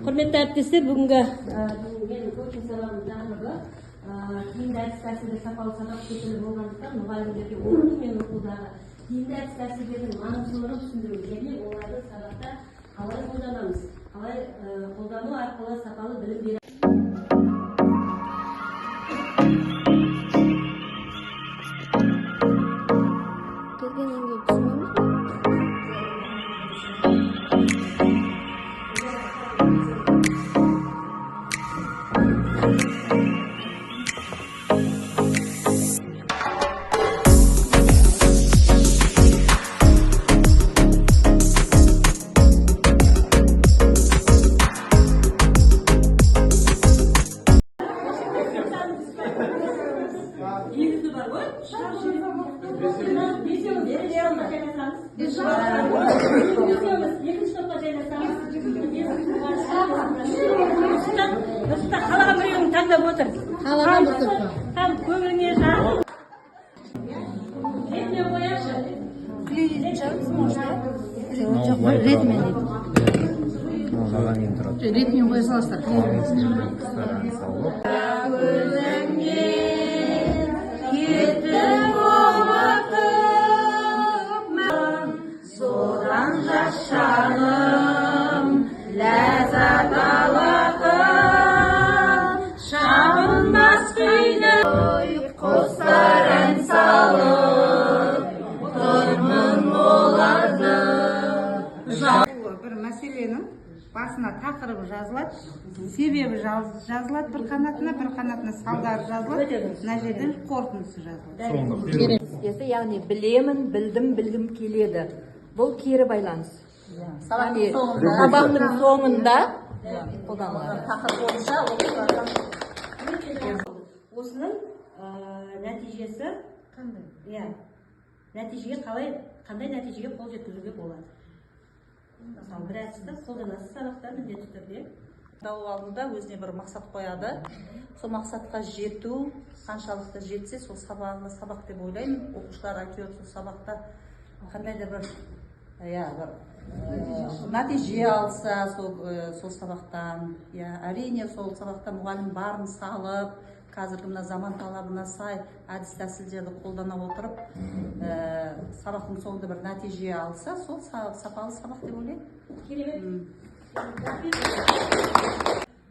Құрметті әріптестер, бүгінгі коучинг сабағының тақырыбы тиімді әдіс тәсілді сапалы сабақ секілді болғандықтан мұғалімдерге оқыту мен оқудағы тиімді әдіс тәсілдердің маңыздылығын түсіндіру және оларды сабақта қалай қолданамыз, қалай қолдану арқылы сапалы білім береміз. Қалаға біреуін таңдап отыр. Там көбіне жағын. Ретіне қояшы. Клеить жағыз можно? Жоқ, ретімен дейді. Ретіне қоя саласыздар. Содан жашағым, ләззат алақым, шабынбас күйлі, қостар ән салып, тұрмын оларды. Бір мәселенің басына тақырыбы жазылады, себебі жазылады бір қанатына салдары жазылады, мына жерден қорытындысы жазылады. Яғни білемін, білдім келеді. Бұл кері байланыс. Сабақтың соңында қолданылады. Тақырып бойынша осының нәтижесі қандай? Нәтижеге қандай нәтижеге қол жеткізуге болады? Мысалы, бір әдісті қолданасыз сабақта міндетті түрде. Тауып алдында өзіне бір мақсат қояды. Сол мақсатқа жету, қаншалықты жетсе, сол сабақ деп ойлаймын. Оқушылар әйтеуір сол сабақта қандай да бір нәтиже алса сол сабақтан, әрине сол сабақта мұғалім барын салып, қазіргі мына заман талабына сай әдіс тәсілдерді қолдана отырып, сабақтың соңында бір нәтиже алса, сол сапалы сабақ деп ойлаймын. Керемет.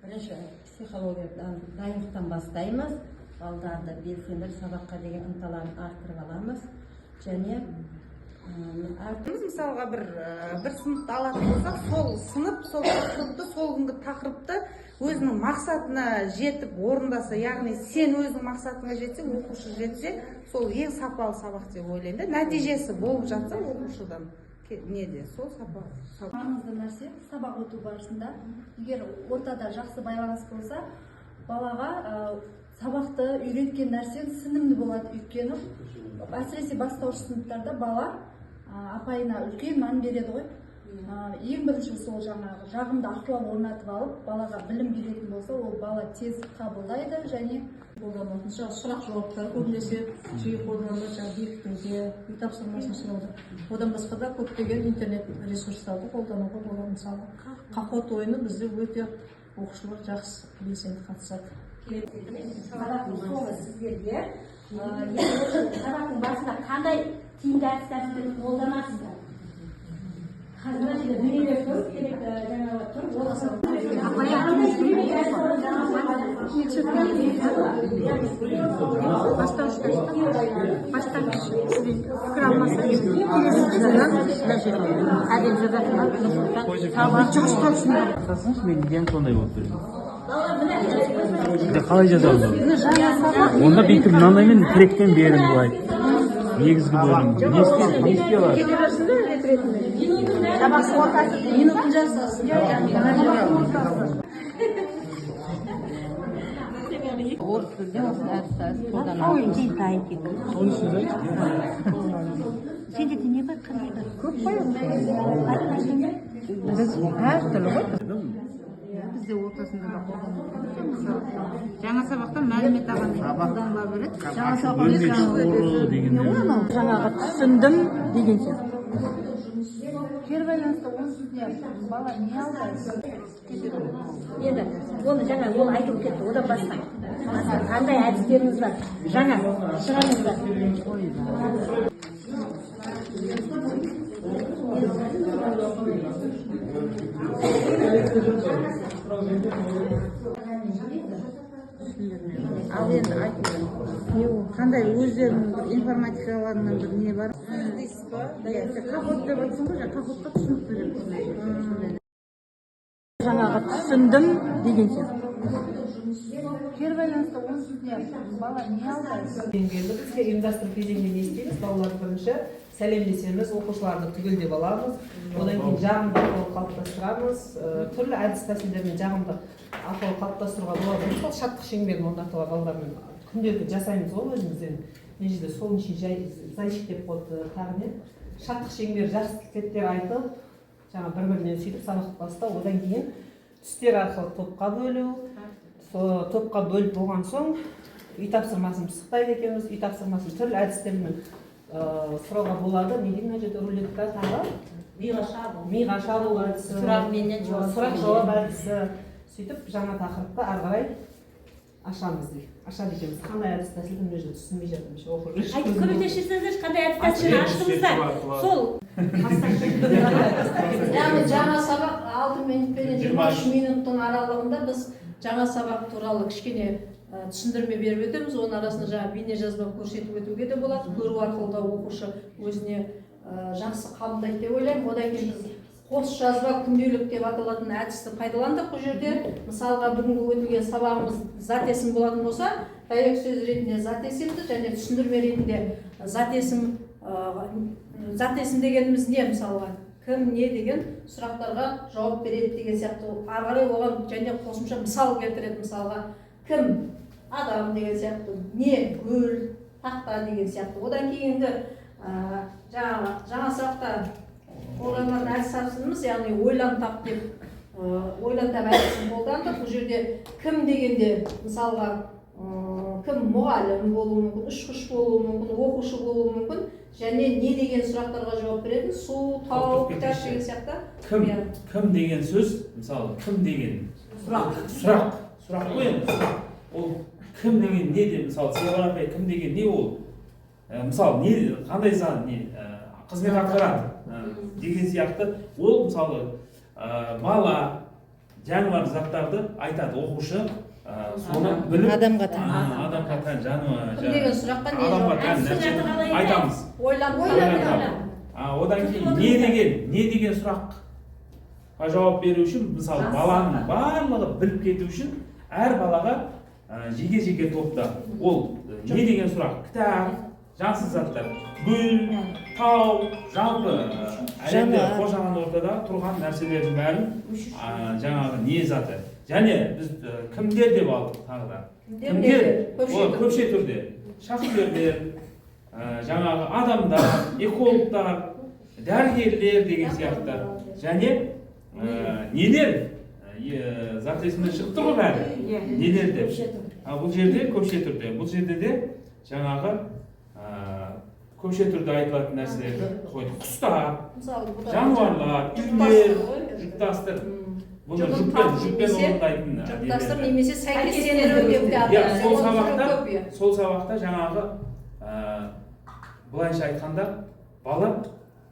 Бірінші психологиядан дайындықтан бастаймыз. Балдарды белсенді сабаққа деген ынталарын арттырып аламыз. Және Біз мысалға бір сыныпты алатын болсақ, сол сынып, сол тақырыпты, сол күнгі тақырыпты өзінің мақсатына жетіп орындаса, яғни сен өзің мақсатыңа жетсең, оқушы жетсе, сол ең сапалы сабақ деп ойлаймын. Нәтижесі болып жатса оқушыдан неде, сол сапалы. Маңызды нәрсе сабақ өту барысында, егер ортада жақсы байланыс болса, балаға сабақты үйреткен нәрсе сенімді болады. Өйткені әсіресе бастауыш сыныптарда бала апайына үлкен мән береді ғой. Ең бірінші сол жағымды ахуал орнатып алып, балаға білім беретін болса, ол бала тез қабылдайды және қолданатын сұрақ жауаптар көбінесе жиі қолданылады, бекітуге, үй тапсырмасын сұрауды. Одан басқа да көптеген интернет ресурстарды қолдануға болады. Мысалы, қақот ойыны бізде өте оқушылар жақсы белсенді қатысады. Сабақтың соңы сіздерге сабақтың басында қандай тиімді әдіс тәсілдерді қолданасыздар? Қазір мына жерде дүниелер тұр, керек жаңағы тұр. Мен сондай болып тұр. Қалай жазамыз? Онда бүйтіп мынандаймен тірекпен берін былай. Негізгі бөлім. Не істей алады? Минутын жасасын. орыс тілде осы әдіс қолданамыз. Сенде не бар, қандай бар? Көп қой. Біз әртүрлі ғой. Бізде ортасында да қолданылады. Жаңа сабақта мәлімет алғандай қолданыла береді. Жаңа сабақта жаңағы түсіндім деген сияқты. кері байланысты оның үстіне бала не алды? енді оны жаңа ол айтылып кетті, одан басқа қандай әдістеріңіз бар, жаңа шығарыңыздар. Ал енді айтыңыз, қандай өздерінің бір информатикаларының бір не бар? Дейсіз ба? Кахот деп айтсың ғой, кахотқа түсініп береміз. Жаңағы түсіндім деген сияқты. Кері байланысты оның үстіне бала не алды? Бізге ұйымдастыру кезеңінде не істейміз? Балаларды бірінші сәлемдесеміз, оқушыларды түгелдеп аламыз, одан кейін жағымды ахуал қалыптастырамыз, түрлі әдіс тәсілдермен жағымды ахуал қалыптастыруға болады. Сол шаттық шеңберін орнатуға балалармен күнделікті жасаймыз ғой өзімізден. Мына жерде солнечный зайчик деп қойды, тағы не? Шаттық шеңбер, жақсы тілектер айтып, жаңа бір-бірінен сөйтіп сабақ бастау, одан кейін түстер арқылы топқа бөлу, топқа бөліп болған соң үй тапсырмасын пысықтайды екенбіз, үй тапсырмасын түрлі әдістермен сұрауға болады. Не деймін мына жерде рулетка тағы миға шабу әдісі, сұрақ жауап әдісі, сөйтіп жаңа тақырыпты ары қарай ашады екенбіз. Қандай әдіс тәсілді мына жерде түсінбей жатырмын, оқып жүрмін. Айтып көмектесесіздер, қандай әдіс тәсілін аштыңыздар. Сол яғни жаңа сабақ 6 минут пен 23 минуттың аралығында біз жаңа сабақ туралы кішкене түсіндірме беріп өтеміз. Оның арасында жаңа бейне жазба көрсетіп өтуге де болады. Көру арқылы да оқушы өзіне жақсы қабылдайды деп ойлаймын. Одан кейін біз қос жазба күнделік деп аталатын әдісті пайдаландық бұл жерде. Мысалға бүгінгі өтілген сабағымыз зат есім болатын болса, дәйек сөз ретінде зат есімді және түсіндірме ретінде зат есім дегеніміз не? Мысалға кім, не деген сұрақтарға жауап береді деген сияқты. Ары қарай оған және қосымша мысал келтіреді. Мысалға кім, адам деген сияқты, не, гүл, тақта деген сияқты. Одан кейінгі жаңа сабақта қолданылатын әдіс тапсырмыз, яғни ойлан тап деп ойлан тап әдісін қолдандық. Бұл жерде кім дегенде мысалға кім мұғалім болуы мүмкін, ұшқыш болуы мүмкін, оқушы болуы мүмкін, және не деген сұрақтарға жауап беретін, су, тау, кітап деген сияқты. Кім деген сөз, мысалы, кім деген сұрақ қой енді. Ол кім деген не де, мысалы, сеғарапай кім деген не ол? Мысалы, қандай зат, қызмет атқарады деген сияқты. Ол, мысалы, бала, жануар заттарды айтады, оқушы, соны біліп адамға тән деген сұраққа не айтамыз. Одан кейін не деген сұраққа жауап беру үшін, мысалы, баланың барлығы біліп кету үшін әр балаға жеке топта ол не деген сұрақ, кітап, жансыз заттар, гүл, тау, жалпы әлемде қоршаған ортада тұрған нәрселердің бәрін жаңағы не заты. Және біз кімдер деп алдық тағы да. Кімдер? Көпше түрде. Шахтерлер, жаңағы адамдар, экологтар, дәрігерлер деген сияқты. Және нелер? Зат есімнен шықты ғой бәрі. Нелер деп. Бұл жерде көпше түрде. Бұл жерде де жаңағы көпше түрде айтылатын нәрселерді қойдық. Құстар, жануарлар, үйлер, жұптастыр. Бұны жұппен орындайтын. жұптастыр немесе сәйкестендіру деп те аталады. Сол сабақта жаңағы былайша айтқанда бала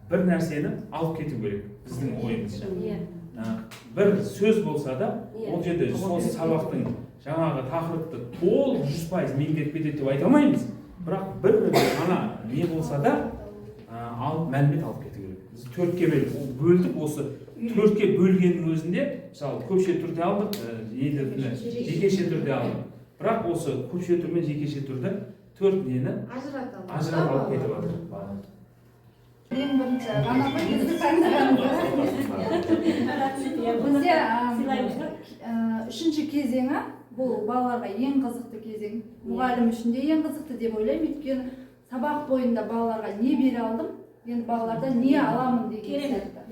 бір нәрсені алып кету керек біздің ойымызша. Бір сөз болса да ол жерде сол сабақтың жаңағы тақырыпты толық 100% меңгеріп кетеді деп айта алмаймыз. Бірақ бір ғана не болса да мәлімет алып кету керек. Біз төртке бөлдік, осы төртке бөлгеннің өзінде мысалы көпше түрде алдық, жекеше түрде алдық. Бірақ осы көпше түр мен жекеше түрде төрт нені ажыратып алып кетіп жатыр. Ең бірінші ғана ғой бізді бізде үшінші кезеңі бұл балаларға ең қызықты кезең. Мұғалім үшін де ең қызықты деп ойлаймын. Өйткені сабақ бойында балаларға не бере алдым, енді балалардан не аламын деген сияқты.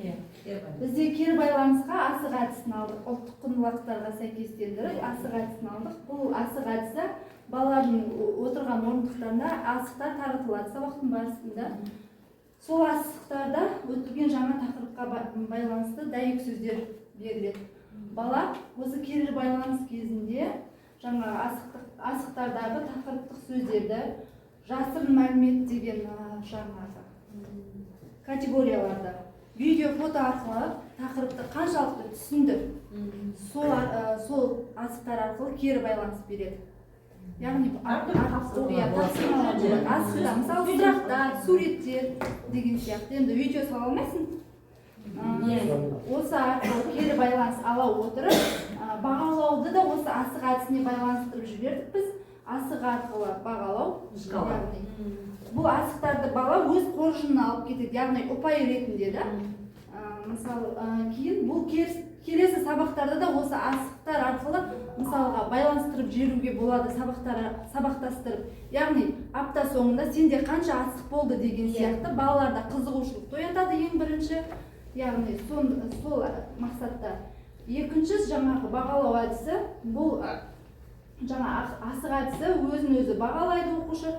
Бізде кері байланысқа асық әдісін алдық. Ұлттық құндылықтарға сәйкестендіріп асық әдісін алдық. Бұл асық әдісі балалардың отырған орындықтарында асықтар таратылады сабақтың барысында. сол асықтарда өтілген жаңа тақырыпқа байланысты дәйек сөздер беріледі. Бала осы кері байланыс кезінде жаңа асықтардағы тақырыптық сөздерді жасырын мәлімет деген жаңағы категорияларды видео, фото арқылы тақырыпты қаншалықты түсінді, сол асықтар арқылы кері байланыс береді. Яғни тапсырмалар болады. Асықта мысалы сұрақтар, суреттер деген сияқты. Енді видео сала алмайсың. Осы арқылы кері байланыс ала отырып, бағалауды да осы асық әдісіне байланыстырып жібердік біз. Асық арқылы бағалау. Бұл асықтарды бала өз қоржынына алып кетеді, яғни ұпай ретінде да. Мысалы, кейін бұл келесі сабақтарда да осы асықтар арқылы мысалға байланыстырып жіберуге болады, сабақтастырып. Яғни апта соңында сенде қанша асық болды деген сияқты балаларда қызығушылық оятады ең бірінші. Яғни сол мақсатта. Екінші жаңағы бағалау әдісі, бұл жаңа асық әдісі өзін-өзі бағалайды оқушы.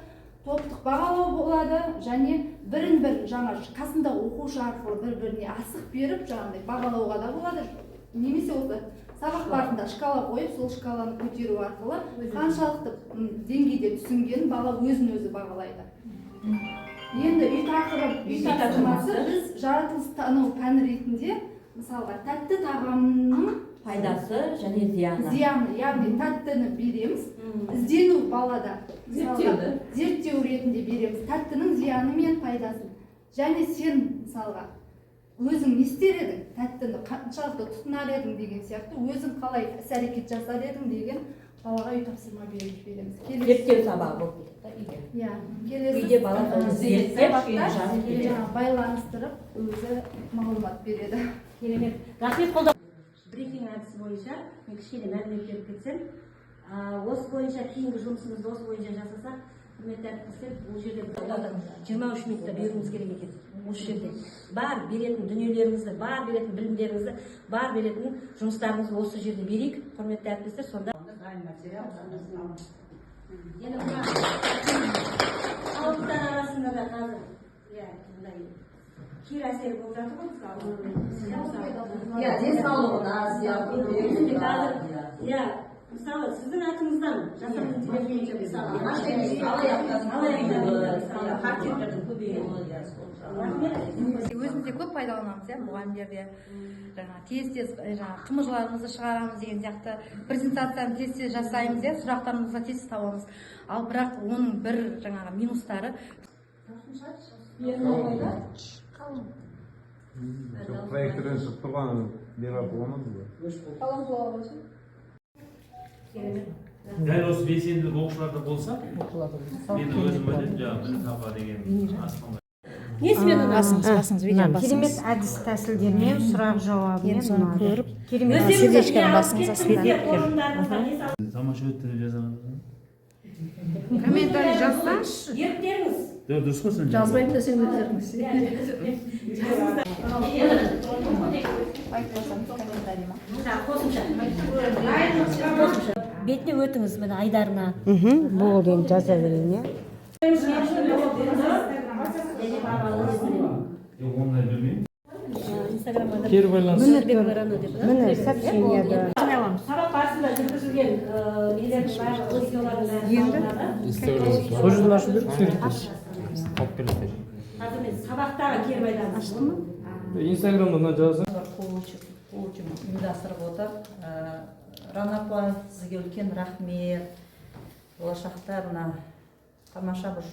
Топтық бағалау болады, және бірін-бірін жаңа қасындағы оқушы арқылы бір-біріне асық беріп, жаңағыдай бағалауға да болады. Немесе осы сабақ барысында шкала қойып, сол шкаланы көтеру арқылы қаншалықты деңгейде түсінгенін бала өзін-өзі бағалайды. Енді үй тапсырмасы біз жаратылыстану пәні ретінде мысалға тәтті тағамның пайдасы және зияны. Яғни тәттіні береміз, іздену балада зерттеу ретінде береміз тәттінің зияны мен пайдасын. Және сен мысалға өзің не істер едің, тәттіні қаншалықты тұтынар едің деген сияқты, өзің қалай іс-әрекет жасар едің деген балаға үй тапсырма беріп жібереміз. Зерттеу сабағы болып кетеді. Келесі сабақта байланыстырып өзі мағлұмат береді. Керемет. Рахмет қолдау. Брифинг әдісі бойынша мен кішкене мәлімет беріп кетсем, осы бойынша кейінгі жұмысымызды осы бойынша жасасақ, құрметті әріптестер, бұл жерде 23 минутта беруіміз керек екен. Осы жерде бар беретін дүниелеріңізді, бар беретін білімдеріңізді, бар беретін жұмыстарыңызды осы жерде берейік, құрметті әріптестер. Сонда енді мына алыптар арасында да қазір кері әсері болып жатыр ғой, мысалы сіздің атыңыздан жасап өзімізде көп пайдаланамыз, мұғалімдерде тез қымыжларымызды шығарамыз деген сияқты, презентацияны тез жасаймыз, сұрақтарымызға тез табамыз. Ал бірақ оның бір минустары проекторден шығып тұрған беріп болмады ғой. Дәл осы белсенділік оқушыларда болса, мен өзім ойлаймын, білім таба деген асқанбай. Керемет әдіс тәсілдермен, сұрақ жауабымен көріп, керемет сердечканы басыңыз астында. Тамаша өтті деп жазамыз. Комментарий жазсаңызшы. Еріктеріңіз. Дұрыс қой сен. Жазбайын да сен өтеріңіз. Бетіне өтіңіз, міне айдарына. Болды, енді жаза берейін, Ондай білмеймін. Міне сообщениеда. Сабақ барысында жүргізілген нелердің барлығы қазір мен сабақтағы кері байланыс. Ашты ма? Инстаграмда жазсаң. Коучинг ұйымдастырып отыр. Рана апай, сізге үлкен рахмет. Болашақта мына тамаша бір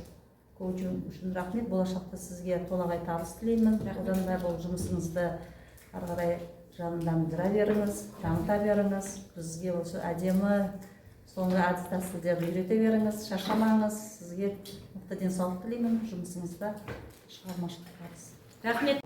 коучинг үшін рахмет. Болашақта сізге толағай табыс тілеймін. Одан да бұл жұмысыңызды ары қарай жандандыра беріңіз, дамыта беріңіз. Бізге осы әдемі соңғы әдіс тәсілдерді үйрете беріңіз, шаршамаңыз. Сізге мықты денсаулық тілеймін. Жұмысыңызда шығармашылық табыс. Рахмет.